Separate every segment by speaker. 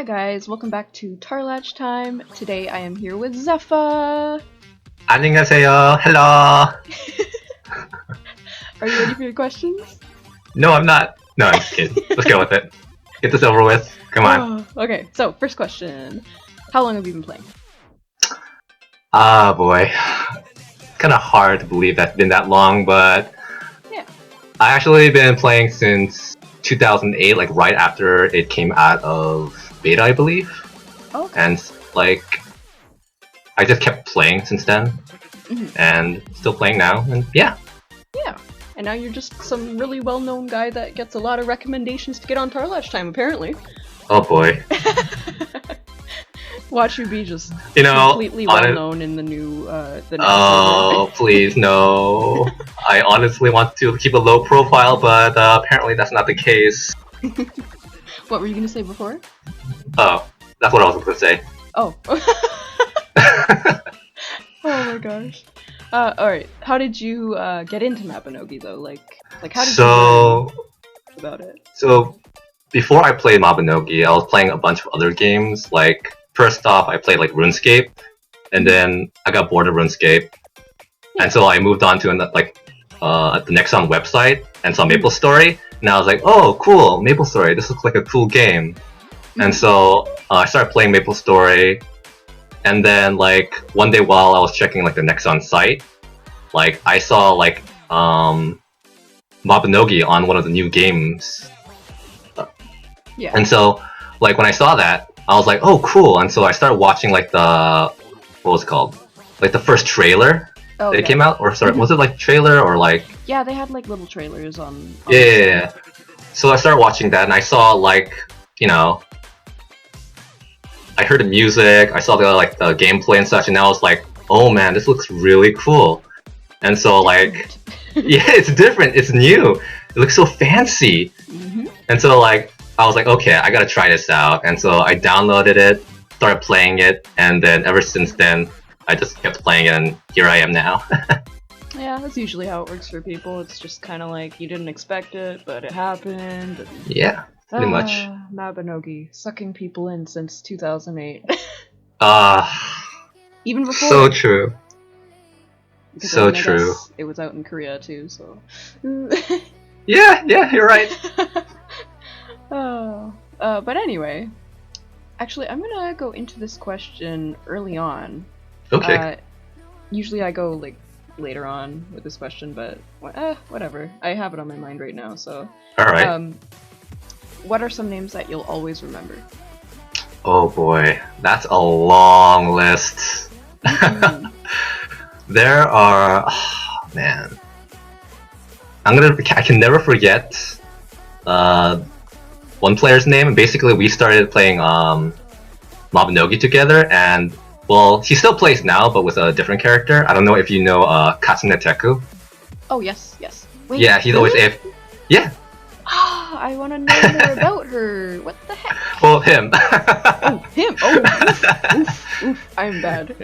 Speaker 1: Hi guys, welcome back to Tarlach Time. Today I am here with Xepha.
Speaker 2: 안녕하세요. Hello.
Speaker 1: Are you ready for your questions?
Speaker 2: No, I'm not. No, I'm just kidding. Let's go with it. Get this over with. Come on.
Speaker 1: Okay, so first question. How long have you been playing?
Speaker 2: Ah, boy. It's kind of hard to believe that's been that long, but
Speaker 1: Yeah.
Speaker 2: I actually been playing since 2008, like right after it came out of beta, I believe.
Speaker 1: Okay.
Speaker 2: And like, I just kept playing since then, and still playing now. And yeah.
Speaker 1: Yeah. And now you're just some really well-known guy that gets a lot of recommendations to get on Tarlach Time, apparently.
Speaker 2: Oh boy.
Speaker 1: Watch you be just
Speaker 2: You
Speaker 1: completely well-known in the new,
Speaker 2: Oh, please, no. I honestly want to keep a low profile, but apparently that's not the case.
Speaker 1: What were you gonna say before?
Speaker 2: Oh, that's what I was going to say.
Speaker 1: Oh. Oh my gosh. Alright. How did you get into Mabinogi though? Like how did you learn about it?
Speaker 2: So, before I played Mabinogi, I was playing a bunch of other games. Like, first off, I played like RuneScape, and then I got bored of RuneScape, and so I moved on to the NextOn website and saw MapleStory, and I was like, oh, cool, MapleStory, this looks like a cool game. And so I started playing MapleStory, and then like one day while I was checking like the NextOn site, like I saw like Mabinogi on one of the new games.
Speaker 1: Yeah.
Speaker 2: And so like when I saw that, I was like, oh cool, and so I started watching like what was it called? Like the first trailer that it came out, or sorry, was it like trailer or like?
Speaker 1: Yeah, they had like little trailers on
Speaker 2: Yeah. So I started watching that, and I saw like, you know, I heard the music, I saw the gameplay and such, and I was like, oh man, this looks really cool. And so like, yeah, it's different, it's new, it looks so fancy. And so like, I was like, okay, I gotta try this out. And so I downloaded it, started playing it, and then ever since then, I just kept playing it, and here I am now.
Speaker 1: Yeah, that's usually how it works for people. It's just kind of like you didn't expect it, but it happened. And...
Speaker 2: Yeah, pretty much.
Speaker 1: Mabinogi, sucking people in since 2008. Even before.
Speaker 2: So true.
Speaker 1: Because
Speaker 2: So
Speaker 1: I
Speaker 2: true.
Speaker 1: guess it was out in Korea too, so.
Speaker 2: Yeah, you're right.
Speaker 1: But anyway, actually, I'm gonna go into this question early on.
Speaker 2: Okay.
Speaker 1: Usually I go like later on with this question, but whatever. I have it on my mind right now, so.
Speaker 2: Alright.
Speaker 1: What are some names that you'll always remember?
Speaker 2: Oh boy, that's a long list. There are, man. I can never forget one player's name. Basically, we started playing Mabinogi together, and well, he still plays now, but with a different character. I don't know if you know Katsune Teku.
Speaker 1: Oh yes. Wait,
Speaker 2: Yeah, he's always yeah.
Speaker 1: I want to know more about her. What the heck?
Speaker 2: Well, him.
Speaker 1: Oh, him. Oh, oof, I'm bad.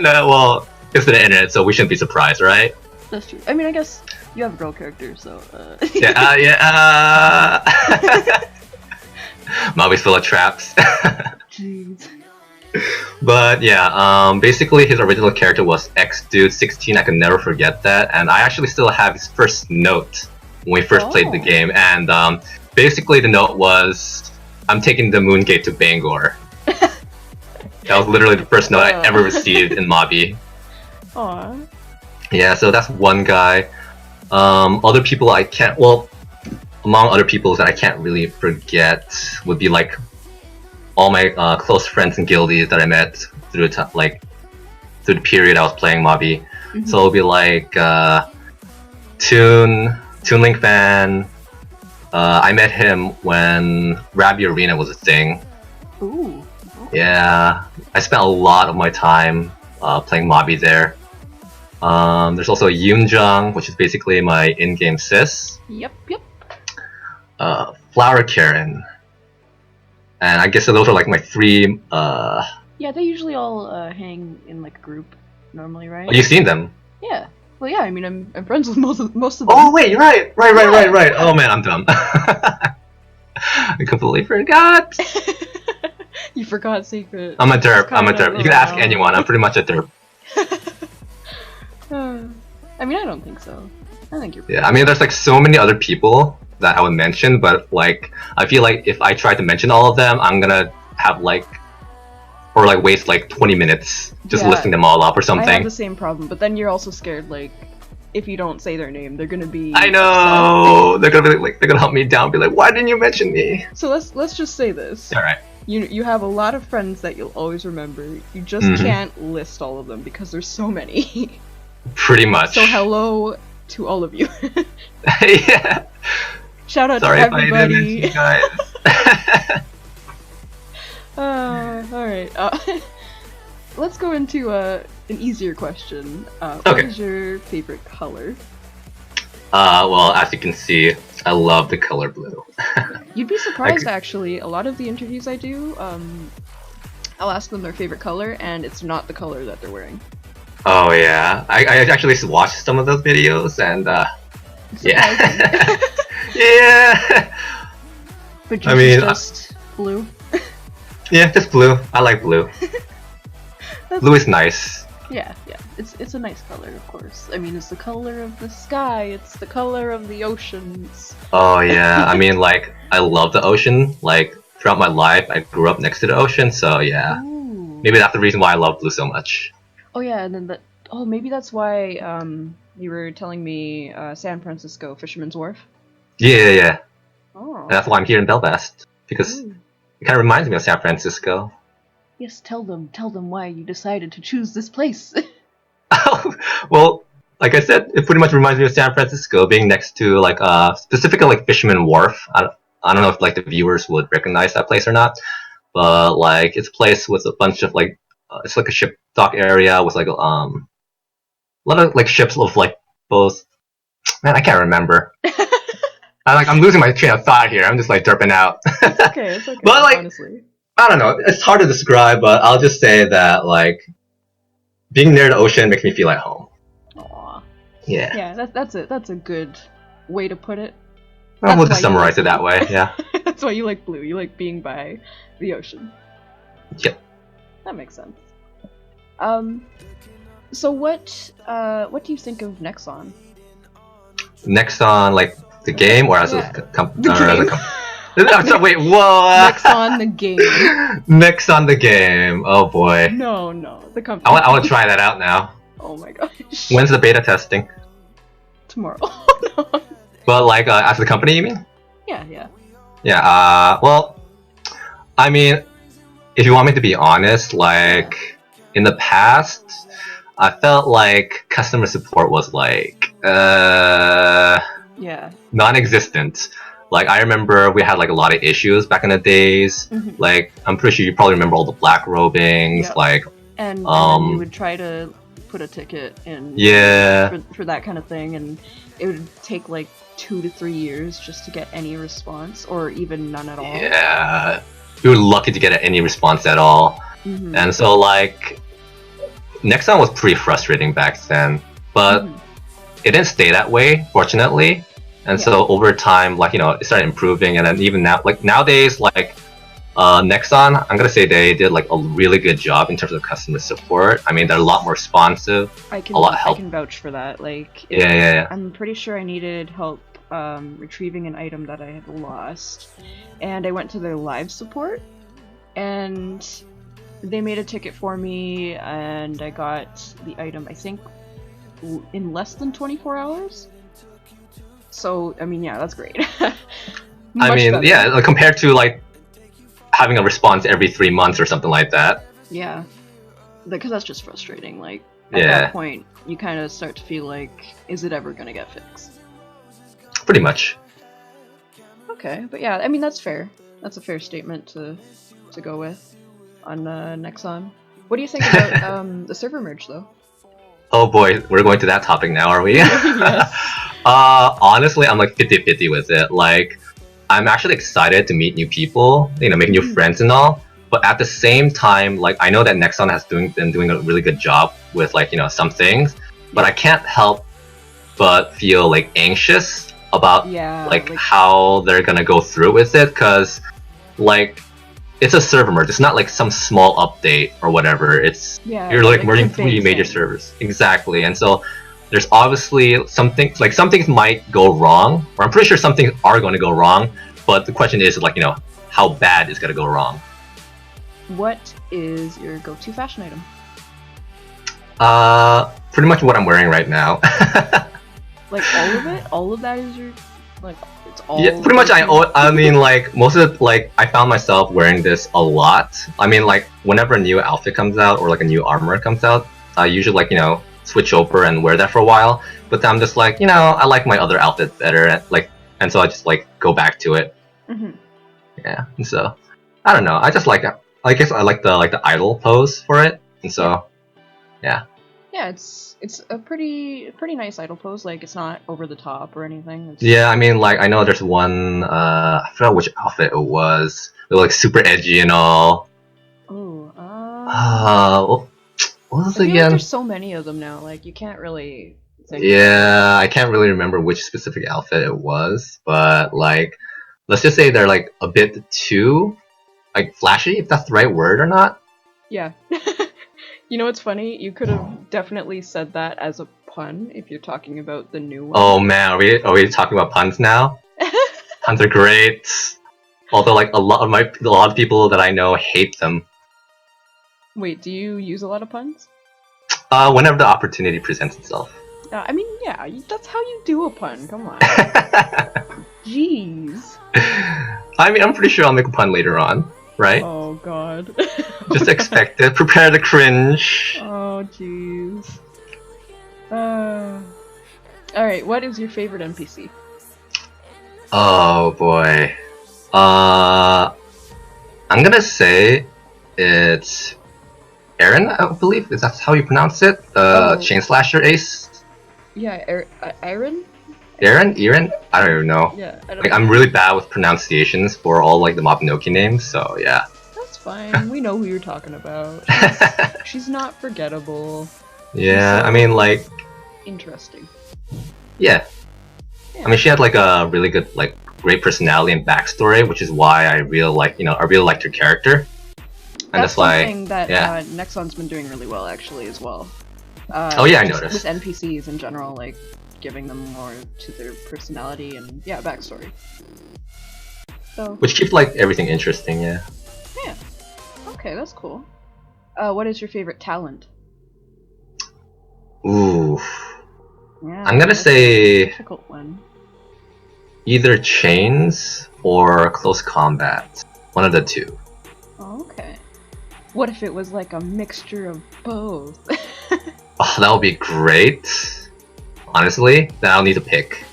Speaker 2: No, well, it's the internet, so we shouldn't be surprised, right?
Speaker 1: That's true. I mean, I guess you have a girl character, so.
Speaker 2: Yeah. Mabi's full of traps.
Speaker 1: Jeez.
Speaker 2: But yeah, basically his original character was XDude16. I can never forget that, and I actually still have his first note when we first played the game, and basically the note was, "I'm taking the Moon Gate to Bangor." That was literally the first note I ever received in Mabi.
Speaker 1: Aww.
Speaker 2: Yeah, so that's one guy. Other people I can't, well, among other people that I can't really forget would be like all my close friends and guildies that I met through through the period I was playing Mabi. So it'll be like Toonlink Fan. I met him when Rabbi Arena was a thing.
Speaker 1: Ooh. Okay.
Speaker 2: Yeah, I spent a lot of my time playing Mabi there. There's also Yoonjung, which is basically my in-game sis.
Speaker 1: Yep.
Speaker 2: Flower Karen. And I guess those are like my three.
Speaker 1: Yeah, they usually all hang in like a group normally, right?
Speaker 2: Oh, you've seen them?
Speaker 1: Yeah. Well, yeah. I mean, I'm friends with most of them.
Speaker 2: Oh wait, right. Oh man, I'm dumb. I completely forgot.
Speaker 1: for God's sake.
Speaker 2: I'm a derp. I'm a derp. You can ask anyone. I'm pretty much a derp.
Speaker 1: I mean, I don't think so. I think you're.
Speaker 2: Yeah, I mean, there's like so many other people that I would mention, but like, I feel like if I try to mention all of them, I'm gonna have like, or like waste like 20 minutes just listing them all up or something.
Speaker 1: I have the same problem, but then you're also scared like, if you don't say their name, they're gonna be.
Speaker 2: I know they're gonna be like they're gonna hunt me down, be like, why didn't you mention me?
Speaker 1: So let's just say this.
Speaker 2: All right.
Speaker 1: You have a lot of friends that you'll always remember. You just can't list all of them because there's so many.
Speaker 2: Pretty much.
Speaker 1: So hello to all of you.
Speaker 2: Yeah.
Speaker 1: Shout out
Speaker 2: Sorry
Speaker 1: to everybody.
Speaker 2: If I didn't mention you guys.
Speaker 1: Alright. Let's go into an easier question.
Speaker 2: Okay.
Speaker 1: What is your favorite color?
Speaker 2: Well, as you can see, I love the color blue.
Speaker 1: You'd be surprised, actually. A lot of the interviews I do, I'll ask them their favorite color, and it's not the color that they're wearing.
Speaker 2: Oh yeah, I actually watched some of those videos, and yeah, yeah.
Speaker 1: But I mean, just blue.
Speaker 2: Yeah, just blue. I like blue. Blue is nice.
Speaker 1: Yeah, it's a nice color, of course. I mean, it's the color of the sky. It's the color of the oceans.
Speaker 2: Oh yeah, I mean, like I love the ocean. Like throughout my life, I grew up next to the ocean, so yeah.
Speaker 1: Ooh.
Speaker 2: Maybe that's the reason why I love blue so much.
Speaker 1: Oh yeah, and then maybe that's why you were telling me San Francisco Fisherman's Wharf.
Speaker 2: Yeah.
Speaker 1: Oh.
Speaker 2: And that's why I'm here in Belfast, because it kind of reminds me of San Francisco.
Speaker 1: Yes, tell them why you decided to choose this place.
Speaker 2: Well, like I said, it pretty much reminds me of San Francisco, being next to like specifically like Fisherman Wharf. I don't know if like the viewers would recognize that place or not, but like it's a place with a bunch of like it's like a ship dock area with like a lot of like ships of like both. Man, I can't remember. I'm losing my train of thought here. I'm just like derping out.
Speaker 1: It's okay.
Speaker 2: But like,
Speaker 1: honestly.
Speaker 2: I don't know. It's hard to describe, but I'll just say that like being near the ocean makes me feel at home.
Speaker 1: Aww.
Speaker 2: Yeah.
Speaker 1: Yeah, that's a good way to put it.
Speaker 2: Well, we'll just summarize it that way. Yeah.
Speaker 1: That's why you like blue. You like being by the ocean.
Speaker 2: Yep.
Speaker 1: That makes sense. So what do you think of NextOn?
Speaker 2: NextOn, like the game, or as a company? Wait, what?
Speaker 1: NextOn the game.
Speaker 2: NextOn the game. Oh boy.
Speaker 1: No, the company.
Speaker 2: I want to try that out now.
Speaker 1: Oh my gosh.
Speaker 2: When's the beta testing?
Speaker 1: Tomorrow.
Speaker 2: No. But like as the company, you mean?
Speaker 1: Yeah.
Speaker 2: Yeah. Well, I mean, if you want me to be honest, like in the past, I felt like customer support was like non-existent. Like I remember we had like a lot of issues back in the days. Like I'm pretty sure you probably remember all the black robings.
Speaker 1: Yep.
Speaker 2: Like
Speaker 1: and you would try to put a ticket in for that kind of thing, and it would take like 2 to 3 years just to get any response, or even none at all.
Speaker 2: Yeah, we were lucky to get any response at all. And so like NextOn was pretty frustrating back then, but it didn't stay that way, fortunately. And so over time, like, you know, it started improving, and then even now, like nowadays, like NextOn, I'm gonna say they did like a really good job in terms of customer support. I mean, they're a lot more responsive, I
Speaker 1: can vouch for that. Like,
Speaker 2: yeah.
Speaker 1: I'm pretty sure I needed help retrieving an item that I had lost, and I went to their live support, and they made a ticket for me, and I got the item, I think, in less than 24 hours. So, I mean, yeah, that's great.
Speaker 2: I mean, yeah, like, compared to, like, having a response every 3 months or something like that.
Speaker 1: Yeah. Because that's just frustrating. Like, at that point, you kind of start to feel like, is it ever going to get fixed?
Speaker 2: Pretty much.
Speaker 1: Okay, but yeah, I mean, that's fair. That's a fair statement to go with on NextOn. What do you think about the server merge, though?
Speaker 2: Oh boy, we're going to that topic now, are we?
Speaker 1: Yes.
Speaker 2: Honestly, I'm like 50-50 with it. Like, I'm actually excited to meet new people, you know, make new friends and all. But at the same time, like, I know that NextOn has been doing a really good job with, like, you know, some things. But I can't help but feel, like, anxious about, like, how they're gonna go through with it. Because, like, it's a server merge. It's not like some small update or whatever. It's you're like merging
Speaker 1: the
Speaker 2: three
Speaker 1: big
Speaker 2: major
Speaker 1: thing.
Speaker 2: servers. Exactly. And so there's obviously some things might go wrong, or I'm pretty sure some things are going to go wrong, but the question is like, how bad is going to go wrong?
Speaker 1: What is your go-to fashion item?
Speaker 2: Pretty much what I'm wearing right now.
Speaker 1: Like all of it? All of that is your like it's all
Speaker 2: Yeah, pretty much. I mean, like most of it, like I found myself wearing this a lot. I mean, like whenever a new outfit comes out or like a new armor comes out, I usually like switch over and wear that for a while. But then I'm just like, I like my other outfit better, and so I just like go back to it.
Speaker 1: Mm-hmm.
Speaker 2: Yeah, and so I don't know. I just like, I guess I like the idle pose for it, and so yeah.
Speaker 1: Yeah, it's a pretty nice idle pose. Like it's not over the top or anything.
Speaker 2: Yeah, I mean, like I know there's one. I forgot which outfit it was. It was like super edgy and all.
Speaker 1: Oh,
Speaker 2: what was
Speaker 1: I
Speaker 2: it
Speaker 1: feel like
Speaker 2: again?
Speaker 1: there's so many of them now. Like you can't really think.
Speaker 2: Yeah, I can't really remember which specific outfit it was, but like, let's just say they're like a bit too like flashy, if that's the right word or not.
Speaker 1: Yeah. You know what's funny? You could have definitely said that as a pun if you're talking about the new one.
Speaker 2: Oh man, are we talking about puns now? Puns are great. Although like a lot of people that I know hate them.
Speaker 1: Wait, do you use a lot of puns?
Speaker 2: Whenever the opportunity presents itself.
Speaker 1: I mean, yeah, that's how you do a pun. Come on. Jeez.
Speaker 2: I mean, I'm pretty sure I'll make a pun later on, right?
Speaker 1: Oh god.
Speaker 2: Just expect it. Prepare to cringe.
Speaker 1: Oh jeez. Alright, what is your favorite NPC?
Speaker 2: Oh boy. I'm gonna say it's Aaron, I believe. Is that how you pronounce it? Chain Slasher Ace?
Speaker 1: Yeah, Aaron?
Speaker 2: Aaron? I don't even know.
Speaker 1: Yeah, I don't
Speaker 2: Like,
Speaker 1: know.
Speaker 2: I'm really bad with pronunciations for all like the Mabinogi names, so yeah.
Speaker 1: That's fine. We know who you're talking about. She's not forgettable.
Speaker 2: Yeah,
Speaker 1: So
Speaker 2: I mean, like,
Speaker 1: interesting.
Speaker 2: yeah. I mean, she had like a really good, like, great personality and backstory, which is why I really liked her character. And that's why,
Speaker 1: something that
Speaker 2: yeah.
Speaker 1: NextOn's been doing really well, actually, as well.
Speaker 2: Oh yeah, I
Speaker 1: just
Speaker 2: noticed.
Speaker 1: with NPCs in general, like giving them more to their personality and backstory. So
Speaker 2: Which keeps like everything interesting, yeah.
Speaker 1: yeah, okay, that's cool. What is your favorite talent?
Speaker 2: Ooh,
Speaker 1: Yeah,
Speaker 2: I'm gonna
Speaker 1: that's
Speaker 2: say
Speaker 1: a difficult one.
Speaker 2: either chains or close combat. One of the two.
Speaker 1: Oh, okay. What if it was like a mixture of both?
Speaker 2: Oh, that would be great. Honestly, then I'll need to pick.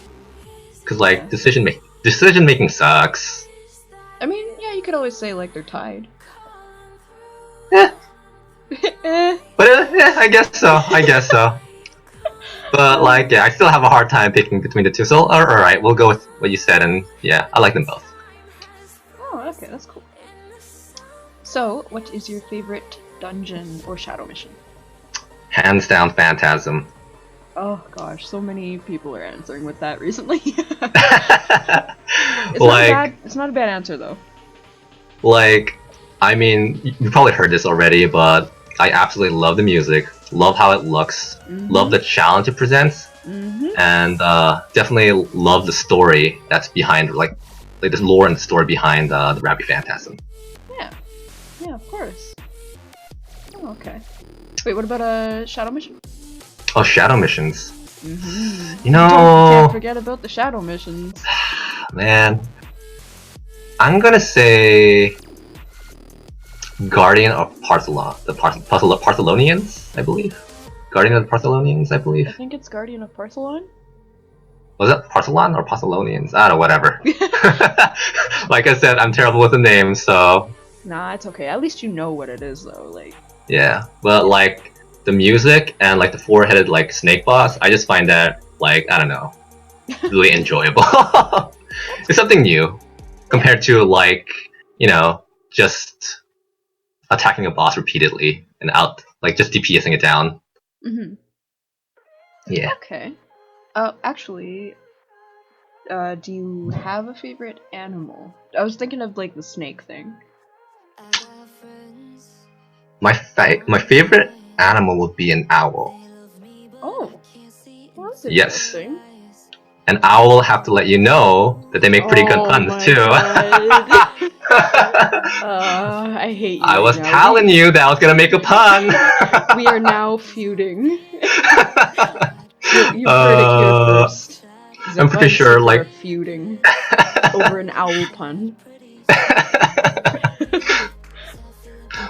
Speaker 2: Cause like
Speaker 1: Yeah.
Speaker 2: decision making sucks.
Speaker 1: I mean, yeah, you could always say like they're tied.
Speaker 2: Eh,
Speaker 1: Eh.
Speaker 2: but yeah, I guess so. But like, yeah, I still have a hard time picking between the two. So alright, we'll go with what you said, and yeah, I like them both.
Speaker 1: Oh, okay, that's cool. So, what is your favorite dungeon or shadow mission?
Speaker 2: Hands down, Phantasm.
Speaker 1: Oh gosh, so many people are answering with that recently. It's not a bad answer though.
Speaker 2: Like, I mean, you probably heard this already, but I absolutely love the music, love how it looks, love the challenge it presents, and definitely love the story that's behind, like the lore and the story behind the Rabbi Phantasm.
Speaker 1: Yeah, of course. Oh, okay. Wait, what about a shadow mission?
Speaker 2: Oh, shadow missions. You
Speaker 1: Can't forget about the shadow missions.
Speaker 2: Man, I'm gonna say Guardian of Partholon, the Partholonians, I believe. Guardian of the Partholonians, I believe.
Speaker 1: I think it's Guardian of Partholon.
Speaker 2: Was it Partholon or Partholonians? I don't know, whatever. Like I said, I'm terrible with the names, so...
Speaker 1: Nah, it's okay. At least you know what it is, though. Like,
Speaker 2: yeah, but like the music and like the four-headed like snake boss, I just find that like I don't know, really enjoyable. It's something new compared to like just attacking a boss repeatedly and just DPSing it down. Yeah.
Speaker 1: Okay. Actually, do you have a favorite animal? I was thinking of like the snake thing.
Speaker 2: My favorite animal would be an owl.
Speaker 1: Oh, well, that's
Speaker 2: Yes.
Speaker 1: interesting.
Speaker 2: An owl will have to let you know that they make pretty good
Speaker 1: Oh
Speaker 2: puns
Speaker 1: my
Speaker 2: too.
Speaker 1: God. I hate you
Speaker 2: I
Speaker 1: right
Speaker 2: was
Speaker 1: now.
Speaker 2: telling you that I was gonna make a pun.
Speaker 1: We are now feuding. You've heard it here first.
Speaker 2: I'm
Speaker 1: Xepha
Speaker 2: pretty
Speaker 1: and
Speaker 2: sure,
Speaker 1: Xepha
Speaker 2: like,
Speaker 1: are feuding over an owl pun.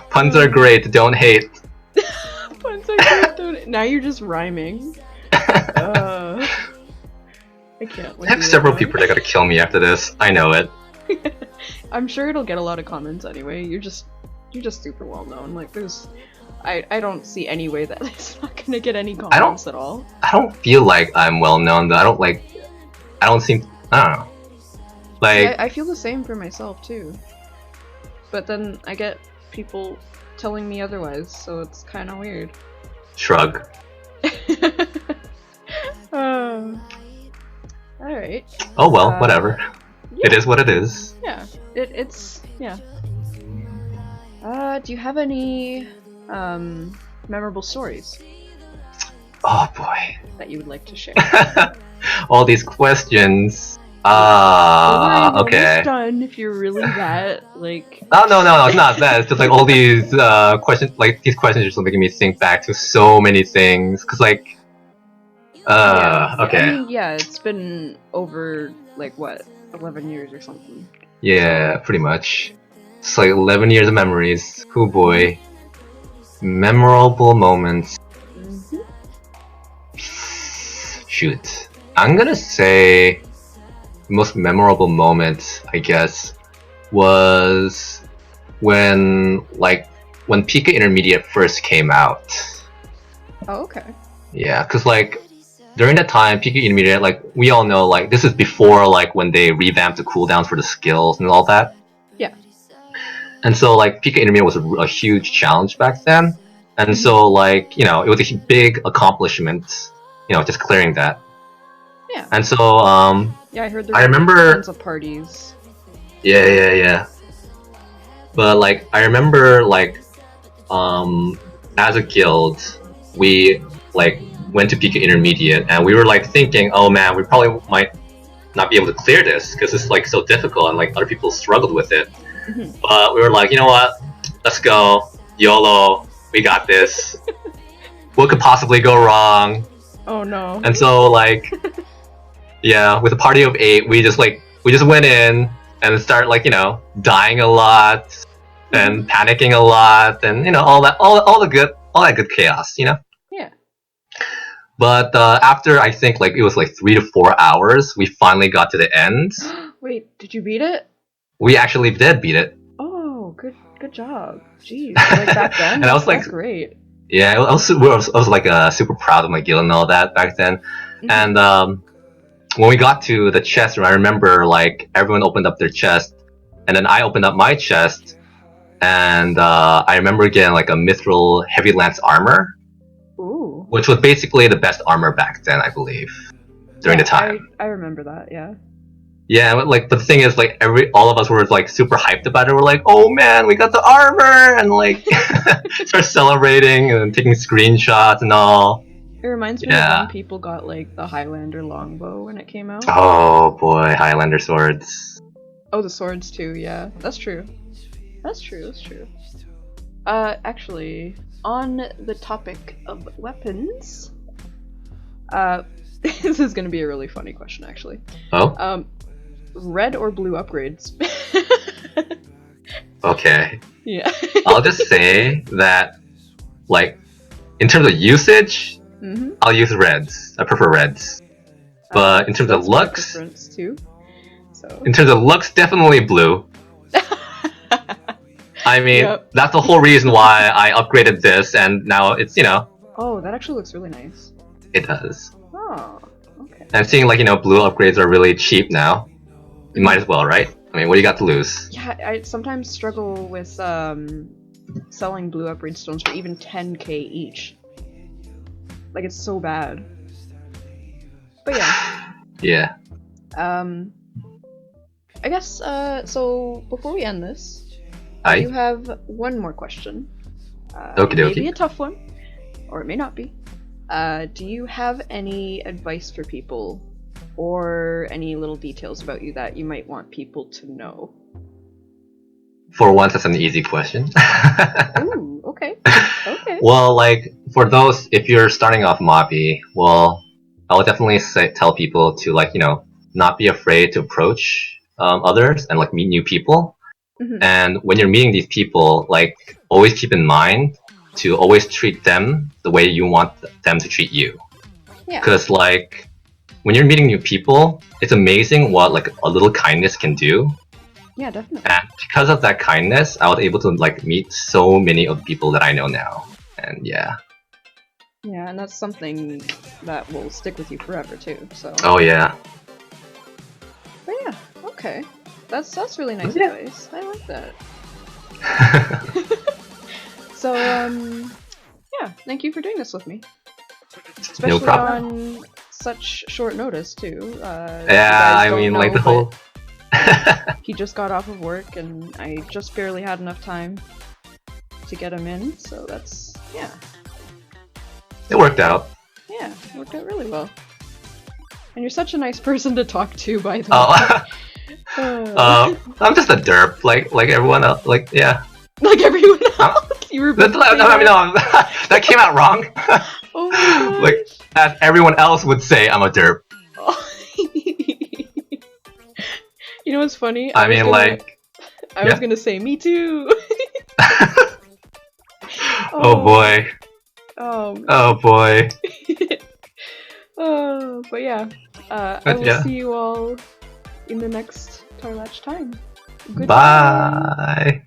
Speaker 2: puns are great. Don't hate.
Speaker 1: Puns are great. Don't... Now you're just rhyming. I can't.
Speaker 2: I have several people that gotta kill me after this. I know it.
Speaker 1: I'm sure it'll get a lot of comments anyway. You're just super well known. Like there's, I don't see any way that it's not gonna get any comments at all.
Speaker 2: I don't feel like I'm well known though. I don't seem. I don't know. Like
Speaker 1: I feel the same for myself too. But then I get people telling me otherwise, so it's kind of weird.
Speaker 2: Shrug.
Speaker 1: Alright.
Speaker 2: Oh well, whatever.
Speaker 1: Yeah.
Speaker 2: It is what it is.
Speaker 1: Yeah. It's yeah. Do you have any memorable stories
Speaker 2: Oh boy.
Speaker 1: that you would like to share?
Speaker 2: All these questions.
Speaker 1: We're
Speaker 2: Okay.
Speaker 1: done if you're really that like.
Speaker 2: Oh no, it's not that. It's just like all these questions. Like these questions are just making me think back to so many things. Cause like, okay.
Speaker 1: I mean, yeah, it's been over like what, 11 years or something.
Speaker 2: Yeah, pretty much. It's like 11 years of memories. Cool boy. Memorable moments.
Speaker 1: Mm-hmm.
Speaker 2: Shoot. I'm gonna say the most memorable moment, I guess, was when Pika Intermediate first came out.
Speaker 1: Oh, okay.
Speaker 2: Yeah, cause like during that time, Pika Intermediate, like we all know, like this is before like when they revamped the cooldowns for the skills and all that.
Speaker 1: Yeah.
Speaker 2: And so like Pika Intermediate was a huge challenge back then, and so like it was a big accomplishment, just clearing that.
Speaker 1: Yeah.
Speaker 2: And so
Speaker 1: Yeah, I heard there
Speaker 2: I
Speaker 1: were
Speaker 2: remember
Speaker 1: tons of parties.
Speaker 2: Yeah. But like I remember like as a guild we like went to Pika Intermediate and we were like thinking, oh man, we probably might not be able to clear this because it's like so difficult and like other people struggled with it.
Speaker 1: Mm-hmm.
Speaker 2: But we were like, you know what? Let's go. YOLO. We got this. What could possibly go wrong?
Speaker 1: Oh no.
Speaker 2: And so like yeah, with a party of 8, we just went in and start like, dying a lot and panicking a lot and all that good chaos,
Speaker 1: Yeah.
Speaker 2: But after I think like it was like 3 to 4 hours, we finally got to the end.
Speaker 1: Wait, did you beat it?
Speaker 2: We actually did beat it.
Speaker 1: Oh, good job. Jeez, like back then.
Speaker 2: And I was like,
Speaker 1: that's great.
Speaker 2: Yeah, I was like super proud of my guild and all that back then.
Speaker 1: Mm-hmm.
Speaker 2: And when we got to the chest room, I remember like everyone opened up their chest, and then I opened up my chest, and I remember getting like a mithril heavy lance armor.
Speaker 1: Ooh.
Speaker 2: Which was basically the best armor back then, I believe, during the time.
Speaker 1: I remember that. Yeah.
Speaker 2: Yeah, but the thing is, like all of us were like super hyped about it. We're like, oh man, we got the armor, and like start celebrating and taking screenshots and all.
Speaker 1: It reminds me of when people got like the Highlander longbow when it came out.
Speaker 2: Oh boy, Highlander swords.
Speaker 1: Oh, the swords too. Yeah, that's true. That's true. Actually, on the topic of weapons, this is gonna be a really funny question, actually.
Speaker 2: Oh.
Speaker 1: Red or blue upgrades?
Speaker 2: Okay.
Speaker 1: Yeah.
Speaker 2: I'll just say that, like, in terms of usage, I'll use reds. I prefer reds. But in terms of looks,
Speaker 1: too. So.
Speaker 2: In terms of looks, definitely blue. I mean, That's the whole reason why I upgraded this, and now it's,
Speaker 1: Oh, that actually looks really nice.
Speaker 2: It does.
Speaker 1: Oh, okay.
Speaker 2: And seeing, like, blue upgrades are really cheap now. You might as well, right? I mean, what do you got to lose?
Speaker 1: Yeah, I sometimes struggle with selling blue upgrade stones for even 10k each. Like, it's so bad. But yeah.
Speaker 2: Yeah.
Speaker 1: I guess, so before we end this, I do
Speaker 2: Hi.
Speaker 1: have one more question.
Speaker 2: Okie
Speaker 1: Maybe
Speaker 2: dokie.
Speaker 1: a tough one, or it may not be. Do you have any advice for people, or any little details about you that you might want people to know?
Speaker 2: For once, that's an easy question.
Speaker 1: Ooh, okay. Okay.
Speaker 2: Well, like for those, if you're starting off Mobby, well, I would definitely tell people to like not be afraid to approach others and like meet new people.
Speaker 1: Mhm.
Speaker 2: And when you're meeting these people, like always keep in mind to always treat them the way you want them to treat you.
Speaker 1: Yeah.
Speaker 2: Because like when you're meeting new people, it's amazing what like a little kindness can do.
Speaker 1: Yeah, definitely.
Speaker 2: And because of that kindness, I was able to like meet so many of the people that I know now. And yeah.
Speaker 1: Yeah, and that's something that will stick with you forever too. So.
Speaker 2: Oh yeah.
Speaker 1: But yeah, okay. That's really nice
Speaker 2: Yeah.
Speaker 1: advice. I like that. So yeah, thank you for doing this with me. Especially
Speaker 2: No problem.
Speaker 1: on such short notice too.
Speaker 2: Yeah, I mean like the whole.
Speaker 1: He just got off of work, and I just barely had enough time to get him in. So that's yeah.
Speaker 2: It worked out.
Speaker 1: Yeah, it worked out really well. And you're such a nice person to talk to, by the
Speaker 2: Oh.
Speaker 1: way.
Speaker 2: I'm just a derp, like everyone else. Like yeah.
Speaker 1: Like everyone else. You were.
Speaker 2: No, that came out wrong.
Speaker 1: Oh my gosh.
Speaker 2: Like as everyone else would say, I'm a derp.
Speaker 1: Oh. You know what's funny?
Speaker 2: I mean, like.
Speaker 1: I was gonna say me too.
Speaker 2: Oh boy. Oh boy.
Speaker 1: Oh, but yeah. I will see you all in the next Tarlach Time. Goodbye.
Speaker 2: Bye.